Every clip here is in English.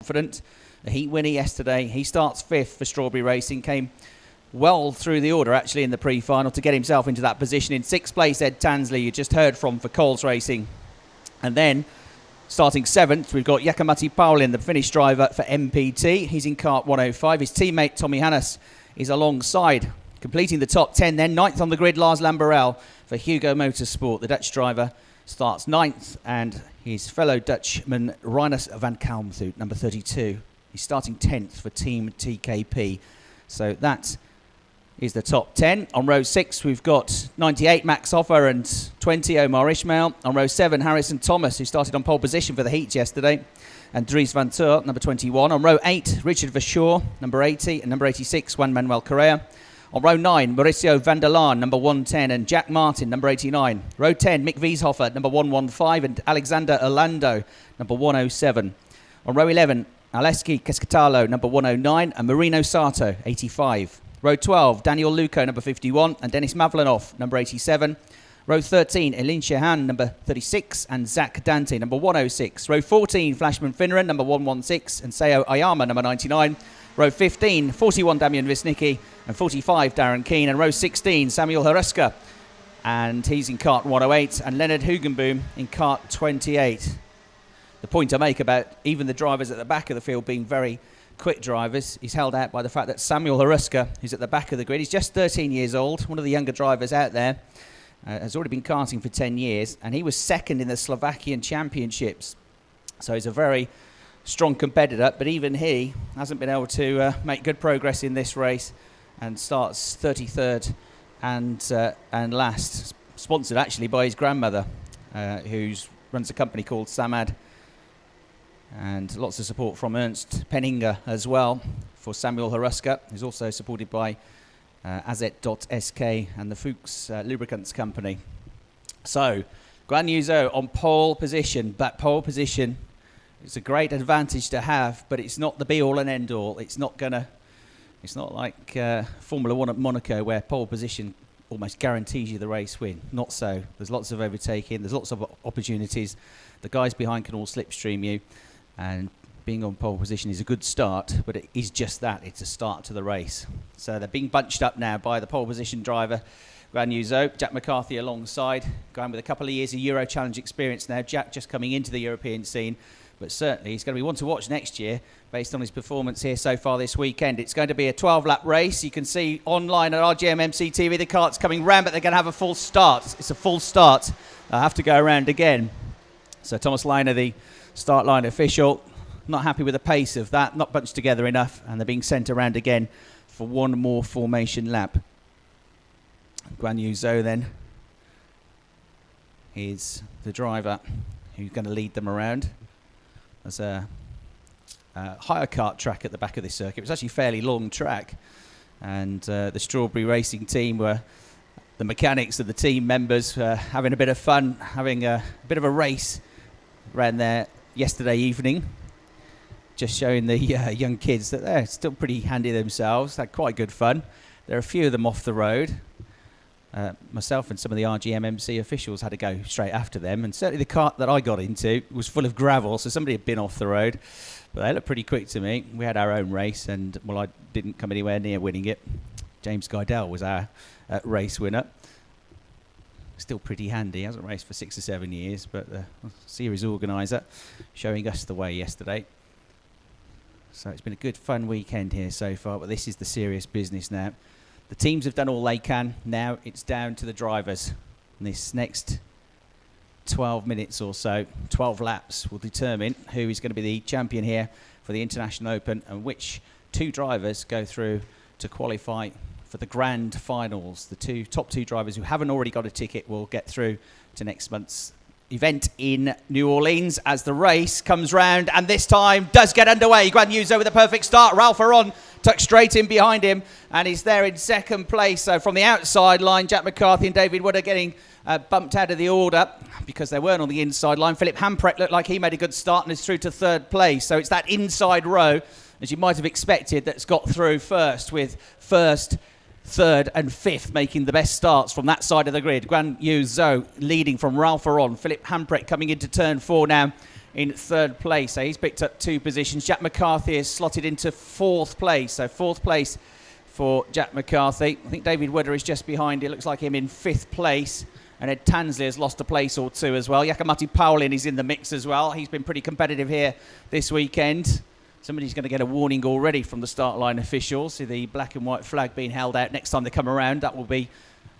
confident. A heat winner yesterday. He starts 5th for Strawberry Racing. Came well through the order, actually, in the pre-final to get himself into that position. In 6th place, Ed Tansley, you just heard from for Coles Racing. And then, starting 7th, we've got Yakamati Paulin, the Finnish driver for MPT. He's in kart 105. His teammate, Tommy Hannes, is alongside, completing the top 10. Then 9th on the grid, Lars Lamberel for Hugo Motorsport. The Dutch driver starts 9th, and his fellow Dutchman, Rinus van Kalmthout, number 32. He's starting 10th for Team TKP. So that is the top 10. On row 6, we've got 98 Max Hoffer and 20 Omar Ishmael. On row 7, Harrison Thomas, who started on pole position for the heats yesterday, and Dries van Tur, number 21. On row 8, Richard Verschoor, number 80, and number 86, Juan Manuel Correa. On row 9, Mauricio van der Laan, number 110, and Jack Martin, number 89. Row 10, Mick Wieshofer, number 115, and Alexander Orlando, number 107. On row 11, Aleski Cascatalo, number 109, and Marino Sato, 85. Row 12, Daniel Luco, number 51, and Denis Mavlanov, number 87. Row 13, Elin Shehan, number 36, and Zach Dante, number 106. Row 14, Flashman Finran, number 116, and Seo Ayama, number 99. Row 15, 41, Damian Wisnicki, and 45, Darren Keane. And row 16, Samuel Haruska, and he's in kart 108, and Leonard Hugenboom in kart 28. The point I make about even the drivers at the back of the field being very quick drivers is held out by the fact that Samuel Haruska, who's at the back of the grid, he's just 13 years old, one of the younger drivers out there, has already been karting for 10 years, and he was 2nd in the Slovakian Championships. So he's a very strong competitor, but even he hasn't been able to make good progress in this race and starts 33rd and last, sponsored actually by his grandmother, who runs a company called Samad. And lots of support from Ernst Penninger as well for Samuel Haruska, who's also supported by Azet.sk and the Fuchs Lubricants Company. So, Guan Yu Zhou on pole position. That pole position is a great advantage to have, but it's not the be-all and end-all. It's not like Formula One at Monaco, where pole position almost guarantees you the race win. Not so. There's lots of overtaking. There's lots of opportunities. The guys behind can all slipstream you. And being on pole position is a good start, but it is just that. It's a start to the race. So they're being bunched up now by the pole position driver, Guan Yu Zhou. Jack McCarthy alongside, going with a couple of years of Euro Challenge experience now. Jack just coming into the European scene, but certainly he's going to be one to watch next year based on his performance here so far this weekend. It's going to be a 12-lap race. You can see online at RGMMC TV the kart's coming round, but they're going to have a full start. It's a full start. They'll have to go around again. So Thomas Leiner, the start line official, not happy with the pace of that, not bunched together enough, and they're being sent around again for one more formation lap. Guan Yu Zhou then is the driver who's going to lead them around. There's a higher kart track at the back of this circuit. It's actually a fairly long track, and the Strawberry Racing team were the mechanics of the team members having a bit of fun, having a bit of a race around there yesterday evening, just showing the young kids that they're still pretty handy themselves. Had quite good fun. There are a few of them off the road. Myself and some of the RGMMC officials had to go straight after them, and certainly the kart that I got into was full of gravel, so somebody had been off the road, but they looked pretty quick to me. We had our own race, and well, I didn't come anywhere near winning it. James Guidell was our race winner. Still pretty handy. He hasn't raced for 6 or 7 years, but the series organiser showing us the way yesterday. So it's been a good fun weekend here so far, but this is the serious business now. The teams have done all they can. Now it's down to the drivers. And this next 12 minutes or so, 12 laps, will determine who is going to be the champion here for the International Open and which 2 drivers go through to qualify for the grand finals. The top two drivers who haven't already got a ticket will get through to next month's event in New Orleans as the race comes round, and this time does get underway. Guan Yu Zhou with a perfect start. Ralph Aron tucked straight in behind him, and he's there in 2nd place. So from the outside line, Jack McCarthy and David Wood are getting bumped out of the order because they weren't on the inside line. Philip Hamprecht looked like he made a good start and is through to 3rd place. So it's that inside row, as you might have expected, that's got through first, with 1st, 3rd and 5th making the best starts from that side of the grid. Guan Yu Zhou leading from Ralph Aron. Philip Hamprecht coming into turn 4 now in third place. So he's picked up 2 positions. Jack McCarthy is slotted into 4th place. So 4th place for Jack McCarthy. I think David Widder is just behind. It looks like him in 5th place. And Ed Tansley has lost a place or 2 as well. Jakamati Paulin is in the mix as well. He's been pretty competitive here this weekend. Somebody's going to get a warning already from the start line officials. See the black and white flag being held out next time they come around. That will be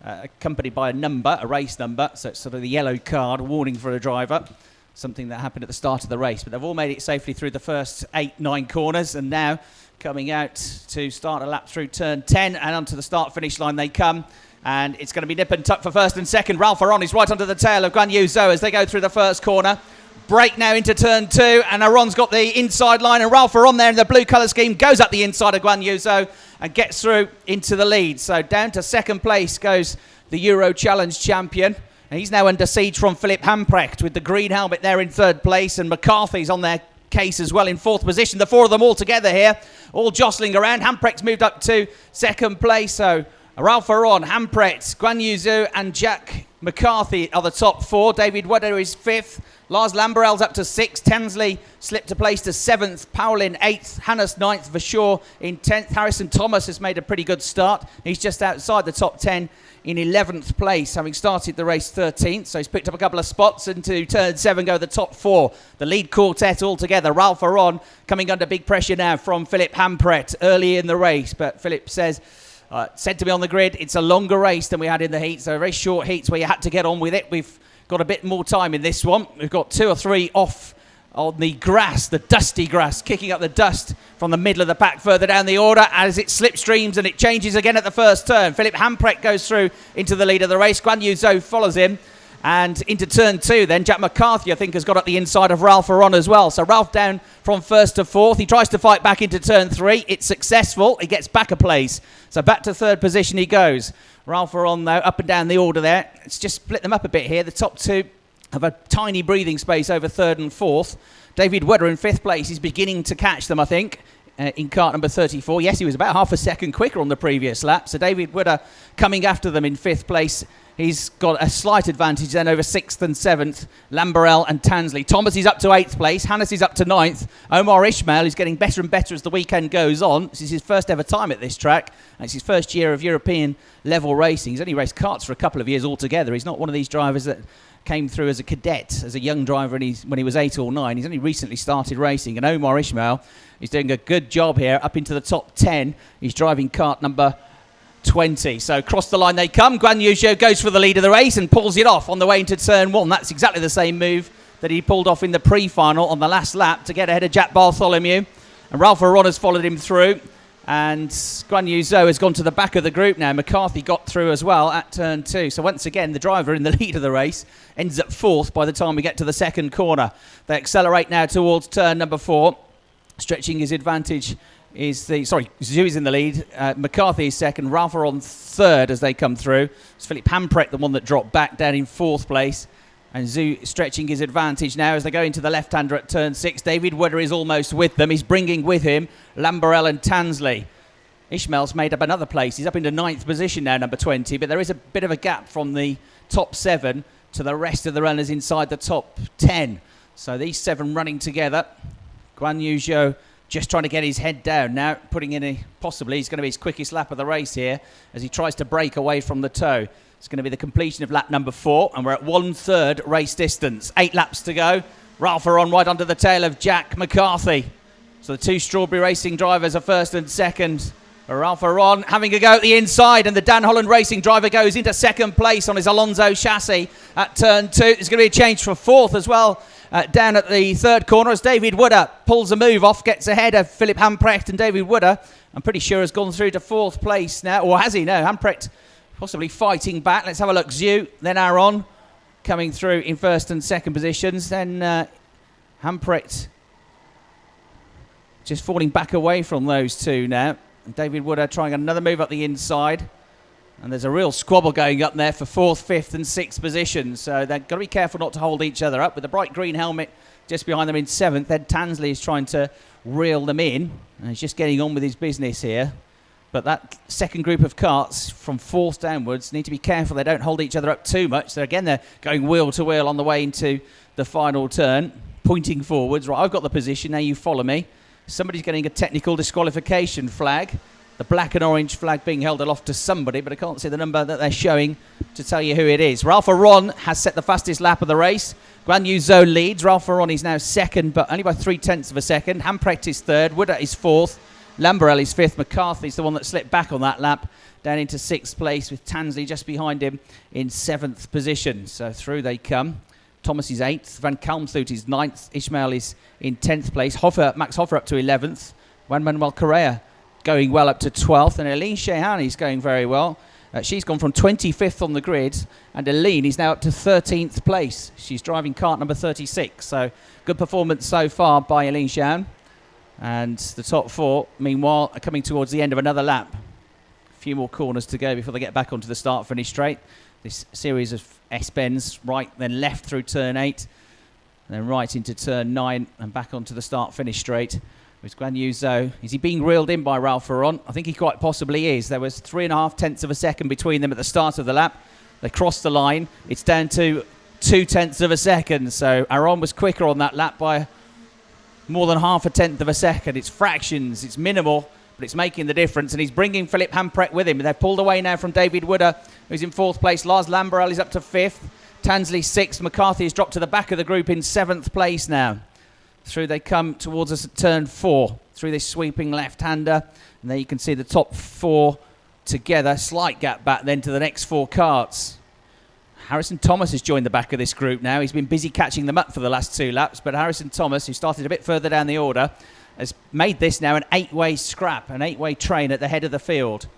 accompanied by a number, a race number. So it's sort of the yellow card, warning for a driver. Something that happened at the start of the race. But they've all made it safely through the first 8, 9 corners. And now coming out to start a lap through turn 10 and onto the start-finish line they come. And it's going to be nip and tuck for first and second. Ralph Aron is right under the tail of Guan Yu Zhou as they go through the first corner. Break now into turn 2, and Aron's got the inside line, and Ralph Aron there in the blue colour scheme goes up the inside of Guan Yu Zhou and gets through into the lead. So down to second place goes the Euro Challenge champion. And he's now under siege from Philip Hamprecht with the green helmet there in third place, and McCarthy's on their case as well in 4th position. The 4 of them all together here, all jostling around. Hamprecht's moved up to second place, so Ralph Aron, Hamprecht, Guan Yu Zhou and Jack McCarthy are the top 4. David Wedder is 5th. Lars Lamberel's up to 6th. Tansley slipped a place to 7th. Paulin 8th. Hannes 9th. Verschoor in 10th. Harrison Thomas has made a pretty good start. He's just outside the top 10 in 11th place, having started the race 13th. So he's picked up a couple of spots. Into turn 7 go the top 4. The lead quartet all together. Ralph Aron coming under big pressure now from Philip Hamprecht early in the race. But Philip said to me on the grid, it's a longer race than we had in the heats. So very short heats where you had to get on with it. We've got a bit more time in this one. We've got 2 or 3 off on the grass, the dusty grass, kicking up the dust from the middle of the pack further down the order as it slipstreams and it changes again at the first turn. Philip Hamprecht goes through into the lead of the race. Guan Yu Zhou follows him. And into turn 2 then, Jack McCarthy, I think, has got up the inside of Ralph Aron as well. So Ralph down from 1st to 4th. He tries to fight back into turn 3. It's successful. He gets back a place. So back to 3rd position he goes. Ralph Aron, though, up and down the order there. It's just split them up a bit here. The top 2 have a tiny breathing space over 3rd and 4th. David Wedder in 5th place is beginning to catch them, I think, in cart number 34. Yes, he was about half a second quicker on the previous lap. So David Wedder coming after them in 5th place. He's got a slight advantage then over 6th and 7th, Lamberel and Tansley. Thomas is up to 8th place. Hannes is up to 9th. Omar Ismail is getting better and better as the weekend goes on. This is his first ever time at this track. And it's his first year of European level racing. He's only raced karts for a couple of years altogether. He's not one of these drivers that came through as a cadet, as a young driver when he was 8 or 9. He's only recently started racing. And Omar Ismail is doing a good job here, up into the top 10. He's driving kart number 20. So across the line they come. Guan Yu Zhou goes for the lead of the race and pulls it off on the way into turn 1. That's exactly the same move that he pulled off in the pre-final on the last lap to get ahead of Jack Bartholomew. And Ralph Aron has followed him through. And Guan Yu Zhou has gone to the back of the group now. McCarthy got through as well at turn 2. So once again, the driver in the lead of the race ends up 4th by the time we get to the second corner. They accelerate now towards turn number 4. Stretching his advantage Zhou is in the lead. McCarthy is second. Ralph Aron 3rd as they come through. It's Philip Hamprecht, the one that dropped back down in 4th place. And Zhou stretching his advantage now as they go into the left-hander at turn 6. David Wedder is almost with them. He's bringing with him Lamberel and Tansley. Ishmael's made up another place. He's up into 9th position now, number 20. But there is a bit of a gap from the top 7 to the rest of the runners inside the top 10. So these 7 running together. Guan Yu Zhou just trying to get his head down now, putting in possibly he's going to be his quickest lap of the race here as he tries to break away from the tow. It's going to be the completion of lap number 4, and we're at 1/3 race distance. 8 laps to go. Ralph Aron right under the tail of Jack McCarthy. So the 2 Strawberry Racing drivers are 1st and 2nd. Ralph Aron having a go at the inside, and the Dan Holland Racing driver goes into 2nd place on his Alonso chassis at turn 2. There's going to be a change for 4th as well. Down at the 3rd corner as David Wedder pulls a move off, gets ahead of Philip Hamprecht, and David Wedder, I'm pretty sure, has gone through to 4th place now. Or has he? No, Hamprecht possibly fighting back. Let's have a look. Zhou, then Aron coming through in 1st and 2nd positions. Then Hamprecht just falling back away from those 2 now. And David Wedder trying another move up the inside. And there's a real squabble going up there for 4th, 5th and 6th positions. So they've got to be careful not to hold each other up. With the bright green helmet just behind them in 7th, Ed Tansley is trying to reel them in. And he's just getting on with his business here. But that second group of karts from 4th downwards need to be careful they don't hold each other up too much. So again, they're going wheel to wheel on the way into the final turn. pointing forwards. Right, I've got the position, now you follow me. Somebody's getting a technical disqualification flag. The black and orange flag being held aloft to somebody, but I can't see the number that they're showing to tell you who it is. Ralph Aron has set the fastest lap of the race. Guan Yu Zhou leads. Ralph Aron is now second, but only by 0.3 of a second. Hamprecht is third. Wooder is fourth. Lamberell is fifth. McCarthy's the one that slipped back on that lap, down into sixth place, with Tansley just behind him in seventh position. So through they come. Thomas is 8th, Van Kalmthout is 9th, Ishmael is in 10th place, Max Hoffer up to 11th, Juan Manuel Correa going well up to 12th, and Aline Shehan is going very well. She's gone from 25th on the grid, and Aline is now up to 13th place. She's driving kart number 36, so good performance so far by Aline Shehan. And the top four, meanwhile, are coming towards the end of another lap. A few more corners to go before they get back onto the start-finish straight. This series of S-bends, right, then left through turn 8, then right into turn 9, and back onto the start-finish straight. With Guan Yu Zhou, is he being reeled in by Ralph Aron? I think he quite possibly is. There was 3.5 of a second between them at the start of the lap. They crossed the line. It's down to 0.2 of a second. So Aron was quicker on that lap by more than 0.5 of a second. It's fractions, it's minimal, but it's making the difference, and he's bringing Philip Hamprecht with him. They've pulled away now from David Wooder, who's in 4th place. Lars Lamberell is up to 5th. Tansley 6th. McCarthy has dropped to the back of the group in 7th place now. Through they come towards us at turn 4, through this sweeping left-hander. And there you can see the top 4 together. Slight gap back then to the next 4 karts. Harrison Thomas has joined the back of this group now. He's been busy catching them up for the last 2 laps, but Harrison Thomas, who started a bit further down the order, has made this now an 8-way scrap, an 8-way train at the head of the field.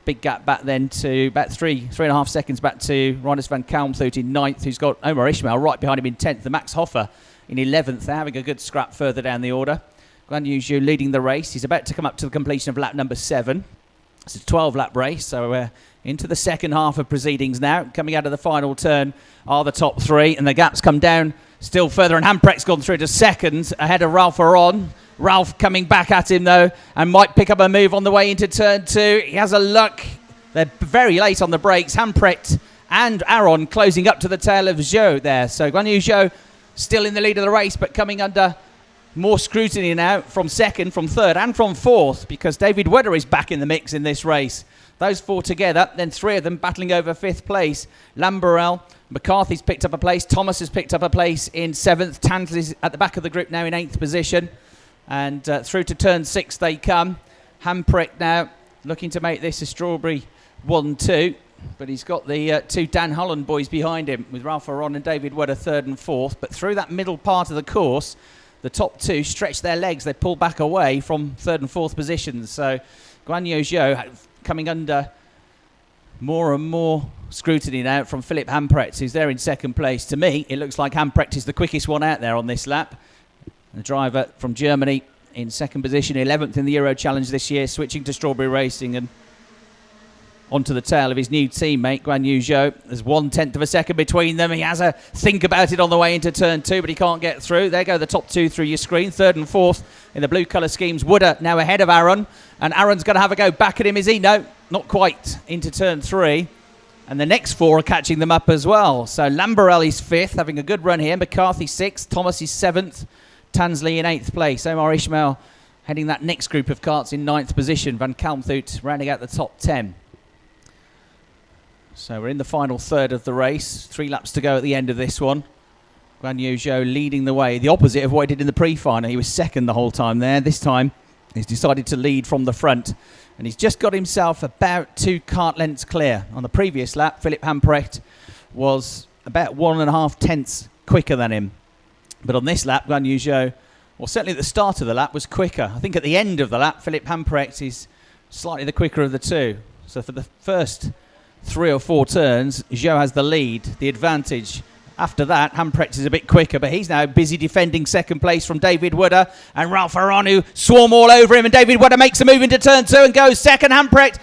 Big gap back then to about 3.5 seconds back to Rinus van Kalmthout in 9th, who's got Omar Ishmael right behind him in 10th, and Max Hoffer in 11th. They're having a good scrap further down the order. Guan Yu Zhou leading the race. He's about to come up to the completion of lap number 7. It's a 12-lap race, so we're into the second half of proceedings now. Coming out of the final turn are the top 3, and the gaps come down still further, and Hamprecht's gone through to second ahead of Ralph Aron. Ralph coming back at him, though, and might pick up a move on the way into turn 2. He has a luck. They're very late on the brakes. Hamprecht and Aron closing up to the tail of Zhou there. So Guan Yu Zhou still in the lead of the race, but coming under more scrutiny now from 2nd, from 3rd, and from 4th, because David Wooder is back in the mix in this race. Those 4 together, then 3 of them battling over 5th place. Lamberell, McCarthy's picked up a place. Thomas has picked up a place in 7th. Tansley's at the back of the group now in 8th position. And through to turn 6 they come. Hamprecht now looking to make this a Strawberry 1-2. But he's got the 2 Dan Holland boys behind him, with Ralph Aron and David Wooder 3rd and 4th. But through that middle part of the course, the top 2 stretch their legs. They pull back away from 3rd and 4th positions. So Guan Yu Zhou coming under more and more scrutiny now from Philip Hamprecht, who's there in 2nd place. To me, it looks like Hamprecht is the quickest one out there on this lap. The driver from Germany in 2nd position, 11th in the Euro Challenge this year, switching to Strawberry Racing and onto the tail of his new teammate, Guan Yu Zhou. There's 1/10 of a second between them. He has a think about it on the way into turn 2, but he can't get through. There go the top 2 through your screen. 3rd and 4th in the blue colour schemes. Wooder now ahead of Aron, and Aron's going to have a go back at him, is he? No, not quite, into turn 3. And the next 4 are catching them up as well. So Lamberell is 5th, having a good run here. McCarthy 6th. Thomas is 7th. Tansley in 8th place. Omar Ishmael heading that next group of karts in 9th position. Van Kalmthout rounding out the top 10. So we're in the final third of the race. 3 laps to go at the end of this one. Guan Yu Zhou leading the way. The opposite of what he did in the pre-final. He was 2nd the whole time there. This time he's decided to lead from the front. And he's just got himself about 2 kart lengths clear. On the previous lap, Philip Hamprecht was about 1.5 quicker than him. But on this lap, Guan Yu Zhou, well, certainly at the start of the lap, was quicker. I think at the end of the lap, Philip Hamprecht is slightly the quicker of the 2. So for the first 3 or 4 turns, Zhou has the lead, the advantage. After that, Hamprecht is a bit quicker, but he's now busy defending 2nd place from David Wooder and Ralph Aron, who swarm all over him, and David Wooder makes a move into turn 2 and goes 2nd. Hamprecht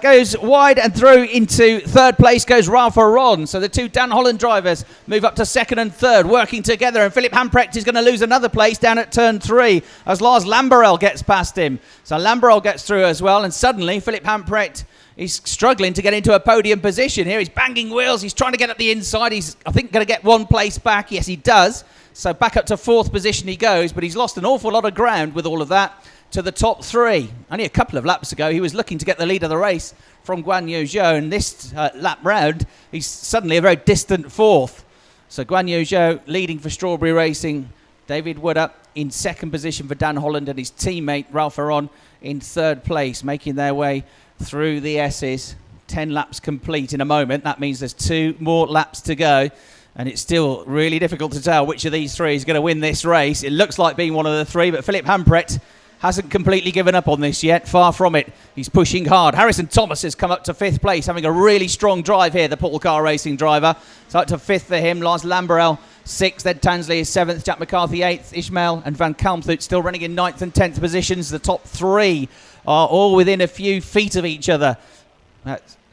goes wide and through into 3rd place goes Ralph Aron. So the 2 Dan Holland drivers move up to 2nd and 3rd, working together, and Philip Hamprecht is going to lose another place down at turn 3 as Lars Lamberell gets past him. So Lamberell gets through as well, and suddenly Philip Hamprecht is struggling to get into a podium position here. He's banging wheels. He's trying to get up the inside. He's, I think, going to get 1 place back. Yes, he does. So back up to 4th position he goes, but he's lost an awful lot of ground with all of that to the top 3. Only a couple of laps ago, he was looking to get the lead of the race from Guan Yu Zhou, and this lap round, he's suddenly a very distant 4th. So Guan Yu Zhou leading for Strawberry Racing. David Wooder in 2nd position for Dan Holland, and his teammate Ralph Aron in 3rd place, making their way through the S's. 10 laps complete in a moment. That means there's 2 more laps to go, and it's still really difficult to tell which of these 3 is going to win this race. It looks like being one of the 3, but Philip Hamprecht hasn't completely given up on this yet. Far from it. He's pushing hard. Harrison Thomas has come up to 5th place, having a really strong drive here, the Paul Car Racing driver. So up to 5th for him. Lars Lamberel 6th, Ed Tansley is 7th, Jack McCarthy 8th, Ishmael and Van Kalmthout still running in 9th and 10th positions. The top 3 are all within a few feet of each other.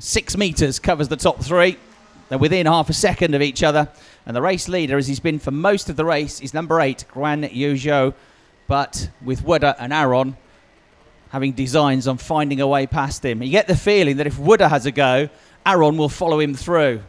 6 metres covers the top 3. They're within half a second of each other. And the race leader, as he's been for most of the race, is number 8, Guan Yu Zhou. But with Wooder and Aron having designs on finding a way past him, you get the feeling that if Wooder has a go, Aron will follow him through.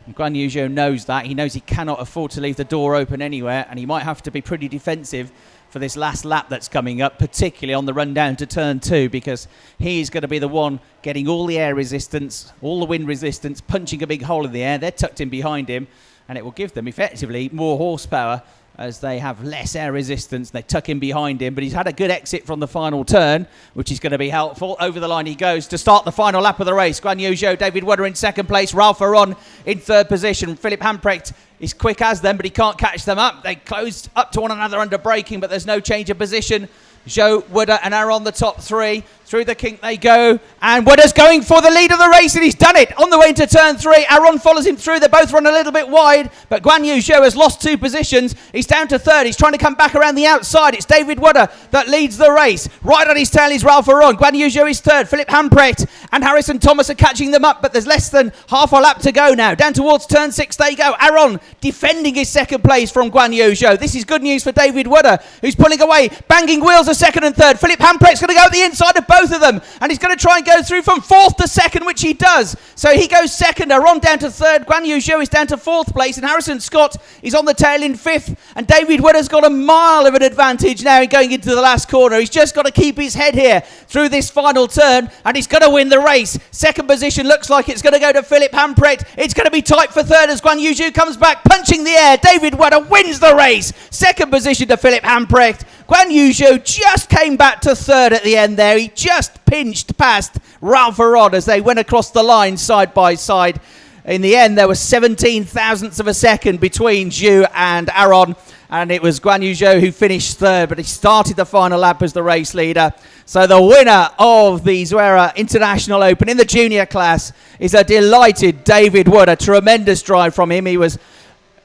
And Guan Yu Zhou knows that. He knows he cannot afford to leave the door open anywhere, and he might have to be pretty defensive for this last lap that's coming up, particularly on the run down to turn 2, because he's going to be the one getting all the air resistance, all the wind resistance, punching a big hole in the air. They're tucked in behind him, and it will give them effectively more horsepower as they have less air resistance. They tuck in behind him, but he's had a good exit from the final turn, which is going to be helpful. Over the line he goes to start the final lap of the race. Guan Yu Zhou, David Wooder in 2nd place, Ralph Aron in 3rd position. Philip Hamprecht is quick as them, but he can't catch them up. They close up to one another under braking, but there's no change of position. Zhou, Wooder and Aron the top 3. Through the kink they go, and Wooder's going for the lead of the race, and he's done it. On the way into turn 3, Aron follows him through. They both run a little bit wide, but Guan Yu Zhou has lost 2 positions. He's down to 3rd. He's trying to come back around the outside. It's David Wooder that leads the race. Right on his tail is Ralph Aron. Guan Yu Zhou is 3rd. Philip Hamprecht and Harrison Thomas are catching them up, but there's less than half a lap to go now. Down towards turn 6 they go. Aron defending his 2nd place from Guan Yu Zhou. This is good news for David Wooder, who's pulling away. Banging wheels are 2nd and 3rd. Philip Hamprecht's going to go at the inside of both of them, and he's going to try and go through from 4th to 2nd, which he does. So he goes 2nd, Aron down to 3rd, Guan Yu Zhou is down to 4th place, and Harrison Scott is on the tail in 5th, and David Wooder's got a mile of an advantage now going into the last corner. He's just got to keep his head here through this final turn, and he's going to win the race. 2nd position looks like it's going to go to Philip Hamprecht. It's going to be tight for 3rd as Guan Yu Zhou comes back, punching the air. David Wooder wins the race. 2nd position to Philip Hamprecht. Guan Yu Zhou just came back to 3rd at the end there. He just pinched past Ralph Aron as they went across the line side by side. In the end, there was 17 thousandths of a second between Zhou and Aron, and it was Guan Yu Zhou who finished 3rd, but he started the final lap as the race leader. So the winner of the Zuera International Open in the junior class is a delighted David Wood. A tremendous drive from him. He was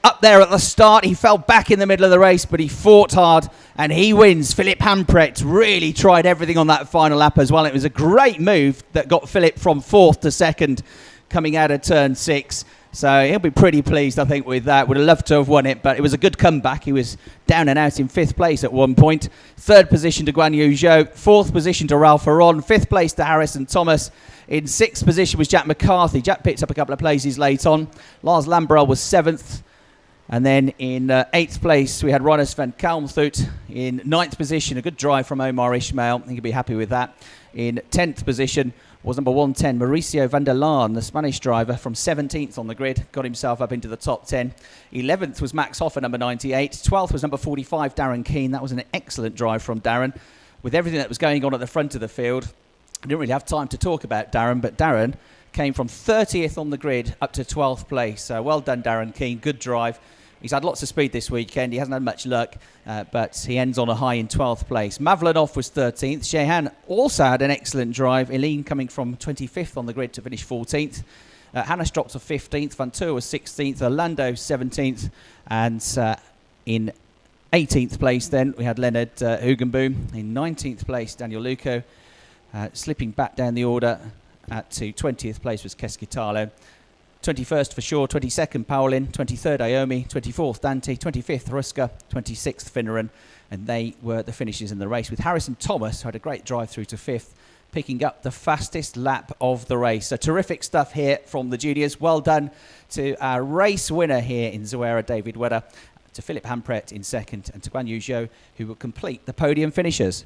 up there at the start. He fell back in the middle of the race, but he fought hard and he wins. Philip Hamprecht really tried everything on that final lap as well. It was a great move that got Philip from 4th to 2nd coming out of turn 6. So he'll be pretty pleased, I think, with that. Would have loved to have won it, but it was a good comeback. He was down and out in 5th place at one point. 3rd position to Guan Yu Zhou. 4th position to Ralph Aron. 5th place to Harrison Thomas. In 6th position was Jack McCarthy. Jack picked up a couple of places late on. Lars Lambrel was 7th. And then in 8th place, we had Rinus van Kalmthout. In 9th position, a good drive from Omar Ishmael. I think he'll be happy with that. In 10th position was number 110, Mauricio van der Laan, the Spanish driver, from 17th on the grid. Got himself up into the top 10. 11th was Max Hoffer, number 98. 12th was number 45, Darren Keane. That was an excellent drive from Darren. With everything that was going on at the front of the field, I didn't really have time to talk about Darren, but Darren came from 30th on the grid up to 12th place. So well done, Darren Keane. Good drive. He's had lots of speed this weekend. He hasn't had much luck, but he ends on a high in 12th place. Mavlanov was 13th. Shehan also had an excellent drive. Eileen coming from 25th on the grid to finish 14th. Hannes dropped to 15th. Van Tour was 16th. Orlando 17th. And in 18th place then, we had Leonard Hugenboom. In 19th place, Daniel Luco. Slipping back down the order to 20th place was Keskitalo. 21st for Shaw, 22nd Paulin, 23rd Aomi, 24th Dante, 25th Ruska, 26th Finneran, and they were the finishers in the race, with Harrison Thomas, who had a great drive through to 5th, picking up the fastest lap of the race. So terrific stuff here from the juniors. Well done to our race winner here in Zuera, David Wedder. to Philip Hampret in second and to Guan Yu Zhou, who will complete the podium finishers.